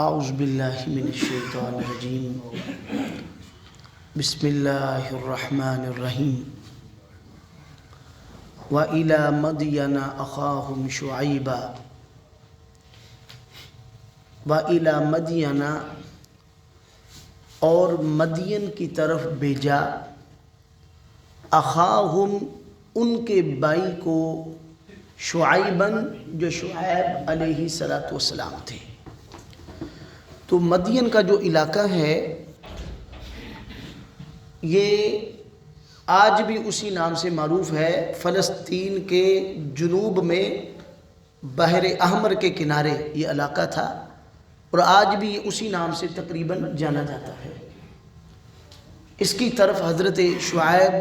اعوذ باللہ من الشیطان الرجیم بسم اللہ الرحمن الرحیم وَإِلَى مَدْيَنَ أَخَاهُمْ شُعَيْبًا وَإِلَى مَدْيَنَ اور مدین کی طرف بھیجا اخاہم ان کے بھائی کو شعیباً جو شعیب علیہ السلام تھے۔ تو مدین کا جو علاقہ ہے یہ آج بھی اسی نام سے معروف ہے، فلسطین کے جنوب میں بحر احمر کے کنارے یہ علاقہ تھا اور آج بھی اسی نام سے تقریباً جانا جاتا ہے۔ اس کی طرف حضرت شعیب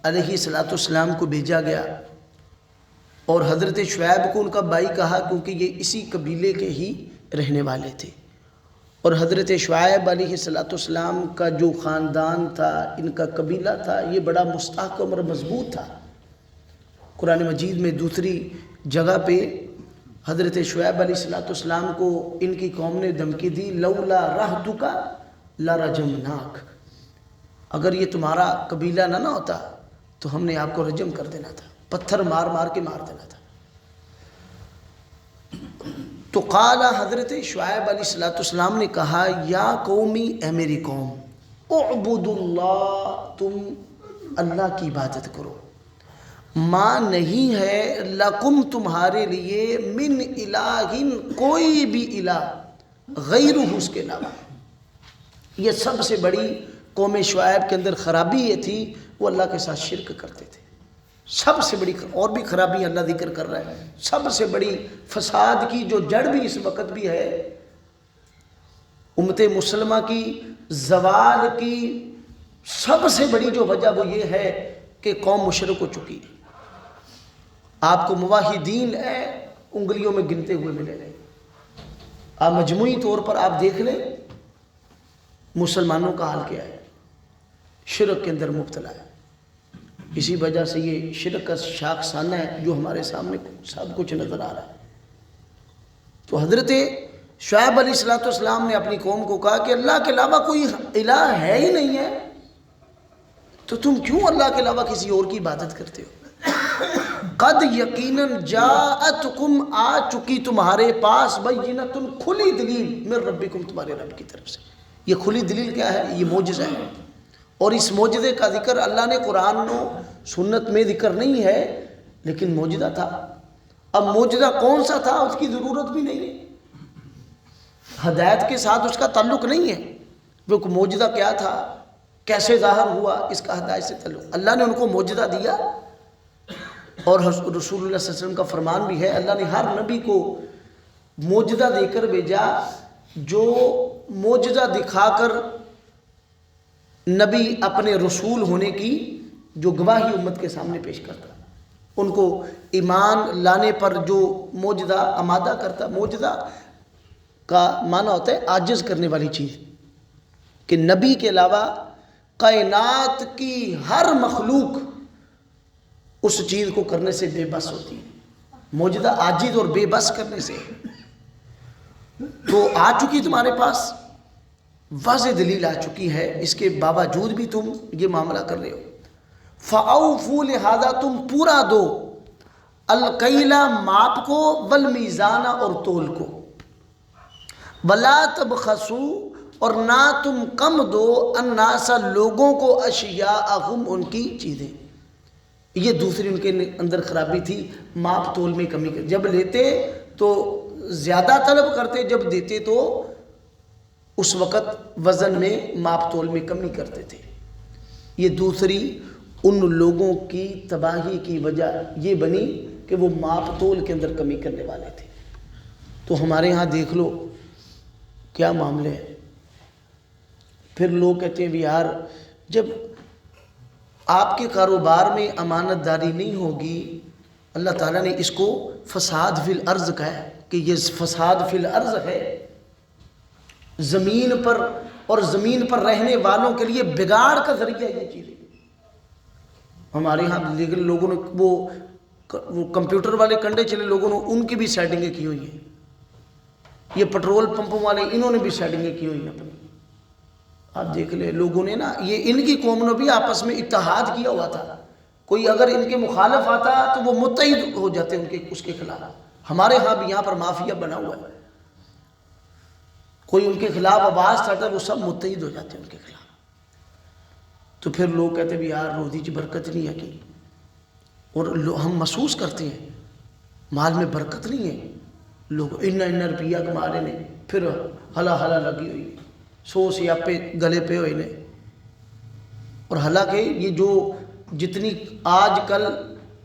علیہ السلام کو بھیجا گیا اور حضرت شعیب کو ان کا بھائی کہا کیونکہ یہ اسی قبیلے کے ہی رہنے والے تھے، اور حضرت شعیب علیہ السلام کا جو خاندان تھا، ان کا قبیلہ تھا، یہ بڑا مستحکم اور مضبوط تھا۔ قرآن مجید میں دوسری جگہ پہ حضرت شعیب علیہ السلام کو ان کی قوم نے دھمکی دی، لولا رہتک لرجمناک، اگر یہ تمہارا قبیلہ نہ ہوتا تو ہم نے آپ کو رجم کر دینا تھا، پتھر مار مار کے مار دینا تھا۔ تو قال حضرت شعیب علیہ السلام نے کہا، یا قومی، اے میری قوم، اعبدوا اللہ، تم اللہ کی عبادت کرو، ما نہیں ہے لکم تمہارے لیے من الہ کوئی بھی الہ غیرہ اس کے علاوہ۔ یہ سب سے بڑی قوم شعیب کے اندر خرابی یہ تھی، وہ اللہ کے ساتھ شرک کرتے تھے۔ سب سے بڑی، اور بھی خرابی اللہ ذکر کر رہا ہے، سب سے بڑی فساد کی جو جڑ بھی اس وقت بھی ہے، امت مسلمہ کی زوال کی سب سے بڑی جو وجہ وہ یہ ہے کہ قوم مشرک ہو چکی ہے۔ آپ کو موحدین ہے انگلیوں میں گنتے ہوئے ملے گئے۔ آپ مجموعی طور پر آپ دیکھ لیں مسلمانوں کا حال کیا ہے، شرک کے اندر مبتلا ہے۔ اسی وجہ سے یہ شرک کا شاخسانہ ہے جو ہمارے سامنے سب کچھ نظر آ رہا ہے۔ تو حضرت شعیب علیہ السلام نے اپنی قوم کو کہا کہ اللہ کے علاوہ کوئی الہ ہے ہی نہیں ہے، تو تم کیوں اللہ کے علاوہ کسی اور کی عبادت کرتے ہو؟ قد یقیناً جاءتکم، آ چکی تمہارے پاس، بینۃ، کھلی دلیل، من ربکم، تمہارے رب کی طرف سے۔ یہ کھلی دلیل کیا ہے؟ یہ معجزہ ہے، اور اس معجزے کا ذکر اللہ نے قرآن و سنت میں ذکر نہیں ہے، لیکن معجزہ تھا۔ اب معجزہ کون سا تھا اس کی ضرورت بھی نہیں ہے، ہدایت کے ساتھ اس کا تعلق نہیں ہے۔ وہ معجزہ کیا تھا، کیسے ظاہر ہوا، اس کا ہدایت سے تعلق۔ اللہ نے ان کو معجزہ دیا، اور رسول اللہ صلی اللہ علیہ وسلم کا فرمان بھی ہے، اللہ نے ہر نبی کو معجزہ دے کر بھیجا، جو معجزہ دکھا کر نبی اپنے رسول ہونے کی جو گواہی امت کے سامنے پیش کرتا، ان کو ایمان لانے پر جو معجزہ آمادہ کرتا۔ معجزہ کا معنی ہوتا ہے عاجز کرنے والی چیز، کہ نبی کے علاوہ کائنات کی ہر مخلوق اس چیز کو کرنے سے بے بس ہوتی ہے۔ معجزہ عاجز اور بے بس کرنے سے۔ تو آ چکی تمہارے پاس، واضح دلیل آ چکی ہے، اس کے باوجود بھی تم یہ معاملہ کر رہے ہو۔ فَأَوْفُوا، لہذا تم پورا دو، الکیل، ماپ کو، والمیزان، اور تول کو، وَلَا تَبْخَسُوا، اور نہ تم کم دو، النَّاسَ، لوگوں کو، اشیاءہم، ان کی چیزیں۔ یہ دوسری ان کے اندر خرابی تھی، ماپ تول میں کمی کر، جب لیتے تو زیادہ طلب کرتے، جب دیتے تو اس وقت وزن میں، ماپ تول میں کمی کرتے تھے۔ یہ دوسری ان لوگوں کی تباہی کی وجہ یہ بنی کہ وہ ماپ تول کے اندر کمی کرنے والے تھے۔ تو ہمارے ہاں دیکھ لو کیا معاملے ہیں۔ پھر لوگ کہتے ہیں یار، جب آپ کے کاروبار میں امانت داری نہیں ہوگی، اللہ تعالیٰ نے اس کو فساد فی الارض کہا ہے کہ یہ فساد فی الارض ہے، زمین پر اور زمین پر رہنے والوں کے لیے بگاڑ کا ذریعہ یہ چیز ہے۔ ہمارے ہاں لیکن لوگوں نے وہ کمپیوٹر والے کنڈے چلے، لوگوں نے ان کی بھی سیٹنگیں کی ہوئی ہیں، یہ پٹرول پمپوں والے انہوں نے بھی سیٹنگیں کی ہوئی ہیں اپنی. آپ دیکھ لیں لوگوں نے نا، یہ ان کی قوم نے بھی آپس میں اتحاد کیا ہوا تھا. کوئی اگر ان کے مخالف آتا تو وہ متحد ہو جاتے اس کے خلاف. ہمارے ہاں بھی یہاں پر مافیا بنا ہوا ہے، کوئی ان کے خلاف آواز اٹھاتا ہے وہ سب متحد ہو جاتے ہیں ان کے خلاف. تو پھر لوگ کہتے ہیں یار روزی چ برکت نہیں ہے کہ، اور ہم محسوس کرتے ہیں مال میں برکت نہیں ہے. لوگ اتنا روپیہ کما رہے ہیں، پھر ہلا ہلا لگی ہوئی 100 سیاپے گلے پہ ہوئے نے. اور حالانکہ یہ جو جتنی آج کل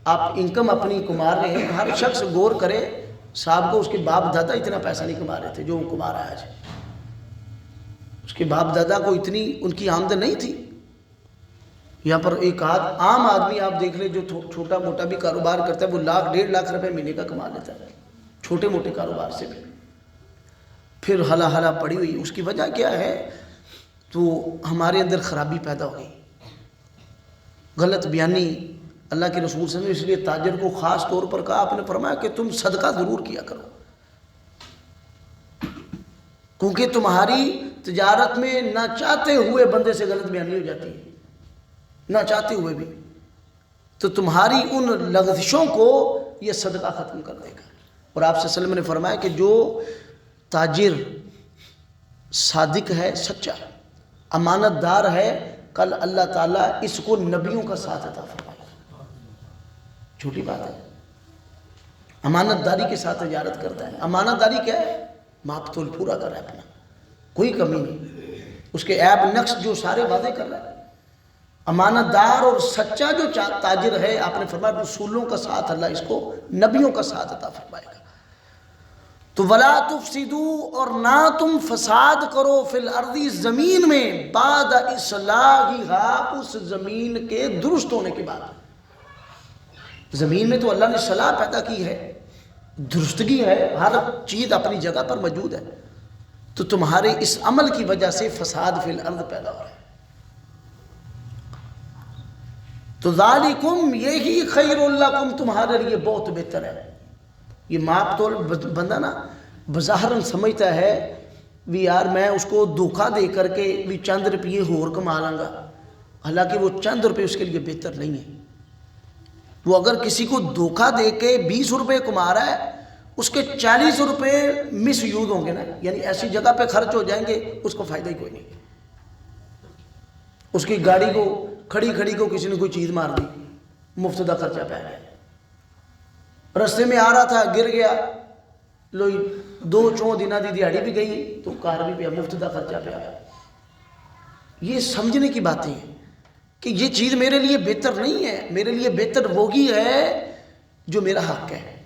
آپ انکم اپنی کما رہے ہیں، ہر شخص غور کرے صاحب کو اس کے باپ دادا اتنا پیسہ نہیں کما رہے تھے جو وہ کما رہا ہے آج. اس کے باپ دادا کو اتنی ان کی آمدن نہیں تھی. یہاں پر ایک عام آدمی آپ دیکھ لیں جو چھوٹا موٹا بھی کاروبار کرتا ہے وہ 1,00,000 1.5 لاکھ روپے مہینے کا کما لیتا ہے چھوٹے موٹے کاروبار سے بھی. پھر ہلا ہلا پڑی ہوئی. اس کی وجہ کیا ہے؟ تو ہمارے اندر خرابی پیدا ہو گئی، غلط بیانی. اللہ کے رسول صلی اللہ علیہ وسلم نے اس لیے تاجر کو خاص طور پر کہا، آپ نے فرمایا کہ تم صدقہ ضرور کیا کرو، کیونکہ تمہاری تجارت میں نہ چاہتے ہوئے بندے سے غلط بیانی ہو جاتی ہے، نہ چاہتے ہوئے بھی. تو تمہاری ان لغزشوں کو یہ صدقہ ختم کر دے گا. اور آپ صلی اللہ علیہ وسلم نے فرمایا کہ جو تاجر صادق ہے، سچا امانت دار ہے، کل اللہ تعالیٰ اس کو نبیوں کا ساتھ عطا فرمائے گا. چھوٹی بات ہے، امانت داری کے ساتھ تجارت کرتا ہے. امانت داری کیا ہے؟ ماپ تول پورا کر رہا ہے اپنا، کوئی کمی نہیں. اس کے عیب نقص جو سارے واضح کر رہا ہے. امانت دار اور سچا جو تاجر ہے، آپ نے فرمایا رسولوں کا ساتھ اللہ اس کو نبیوں کا ساتھ عطا فرمائے گا. تو ولا تفسدوا، اور نہ تم فساد کرو فی الارض، زمین میں، بعد اصلاحها، اس زمین کے درست ہونے کے بعد. زمین میں تو اللہ نے صلاح پیدا کی ہے، درستگی ہے، ہر چیز اپنی جگہ پر موجود ہے. تو تمہارے اس عمل کی وجہ سے فساد فی الارض پیدا ہو رہا ہے. تو ذالکم، یہی خیر لکم، تمہارے لیے بہت بہتر ہے. یہ ماپ تول بندہ نا بظاہراً سمجھتا ہے بھی یار میں اس کو دھوکہ دے کر کے بھی چند روپیے اور کما لوں گا، حالانکہ وہ چند روپے اس کے لیے بہتر نہیں ہے. وہ اگر کسی کو دھوکہ دے کے 20 روپے کما رہا ہے، اس کے 40 روپے مس یوز ہوں گے نا، یعنی ایسی جگہ پہ خرچ ہو جائیں گے اس کو فائدہ ہی کوئی نہیں. اس کی گاڑی کو کھڑی کو کسی نے کوئی چیز مار دی، مفت کا خرچہ پہ گیا. رستے میں آ رہا تھا گر گیا، لو 2-4 دنوں کی دیہڑی بھی گئی تو کار بھی پیا، مفت کا خرچہ پہ آیا. یہ سمجھنے کی باتیں ہیں کہ یہ چیز میرے لیے بہتر نہیں ہے. میرے لیے بہتر وہی ہے جو میرا حق ہے،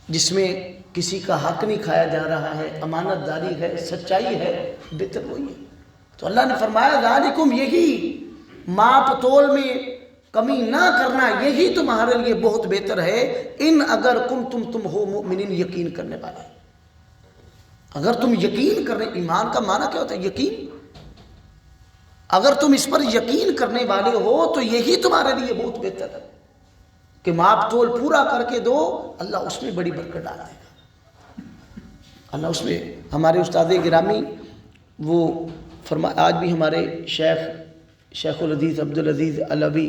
جس میں کسی کا حق نہیں کھایا جا رہا ہے، امانت داری ہے، سچائی ہے، بہتر وہی ہے. تو اللہ نے فرمایا ذالکم، یہی ماپ تول میں کمی نہ کرنا، یہی تمہارے لیے بہت بہتر ہے. ان اگر تم ہو مؤمنین، یقین کرنے والے. اگر تم یقین کرنے، ایمان کا معنی کیا ہوتا ہے؟ یقین. اگر تم اس پر یقین کرنے والے ہو تو یہی تمہارے لیے بہت بہتر ہے کہ ماپ تول پورا کر کے دو، اللہ اس میں بڑی برکت ڈال دے گا. اللہ اس میں. ہمارے استاد گرامی وہ آج بھی ہمارے شیخ الحدیث عبدالعزیز علوی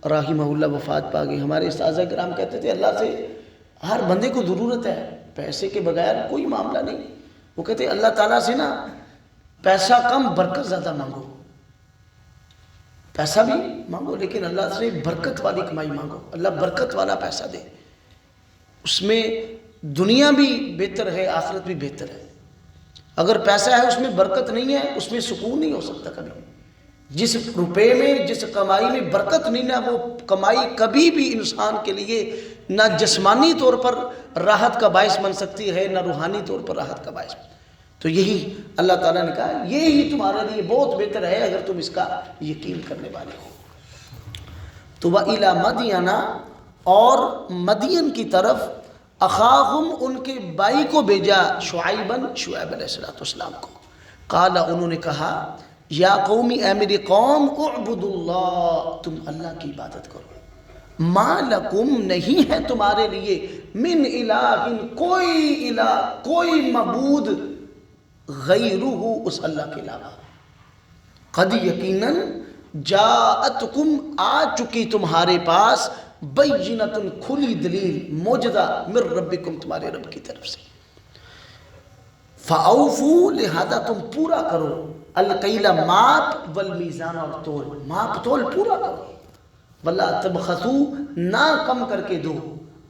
رحمہ اللہ وفات پا گئے. ہمارے استاد کرام کہتے تھے اللہ سے ہر بندے کو ضرورت ہے، پیسے کے بغیر کوئی معاملہ نہیں. وہ کہتے ہیں اللہ تعالیٰ سے نا پیسہ کم برکت زیادہ مانگو. پیسہ بھی مانگو لیکن اللہ سے برکت والی کمائی مانگو، اللہ برکت والا پیسہ دے. اس میں دنیا بھی بہتر ہے، آخرت بھی بہتر ہے. اگر پیسہ ہے اس میں برکت نہیں ہے، اس میں سکون نہیں ہو سکتا کبھی. جس روپے میں، جس کمائی میں برکت نہیں نا، وہ کمائی کبھی بھی انسان کے لیے نہ جسمانی طور پر راحت کا باعث بن سکتی ہے، نہ روحانی طور پر راحت کا باعث. تو یہی اللہ تعالیٰ نے کہا یہی تمہارے لیے بہت بہتر ہے اگر تم اس کا یقین کرنے والے ہو. تو وَإِلَى مَدْيَنَ، اور مدین کی طرف، اخاہم، ان کے بھائی کو بھیجا، شعیب علیہ السلام کو. قال، انہوں نے کہا، یا قومی، اے میری قوم، اعبدوا اللہ، تم اللہ کی عبادت کرو. ما لکم، نہیں ہے تمہارے لیے، من الہ، کوئی الہ، کوئی معبود غیرہ، اس اللہ کے علاوہ، قد یقیناً جاءتکم، آ چکی تمہارے پاس، بینۃ، کھلی دلیل، معجزہ، من ربکم، تمہارے رب کی طرف سے، فاوفوا، لہذا تم پورا کرو، الکیل، ماپ، والمیزان، اور تول، ماپ تول پورا کرو، ولا تبخسوا، نہ کم کر کے دو،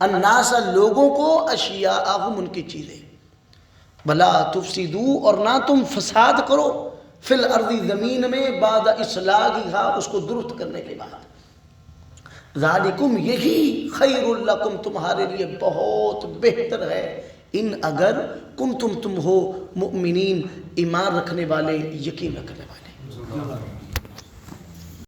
الناس، لوگوں کو، اشیاءہم، ان کی چیزیں، ولا تفسدوا، اور نہ تم فساد کرو، فی الارض، زمین میں، بعد اصلاحہا، اس کو درست کرنے کے بعد، ذالکم، یہی، خیر لکم، تمہارے لیے بہت بہتر ہے، ان اگر کنتم، تم ہو، مؤمنین، ایمان رکھنے والے، یقین رکھنے والے۔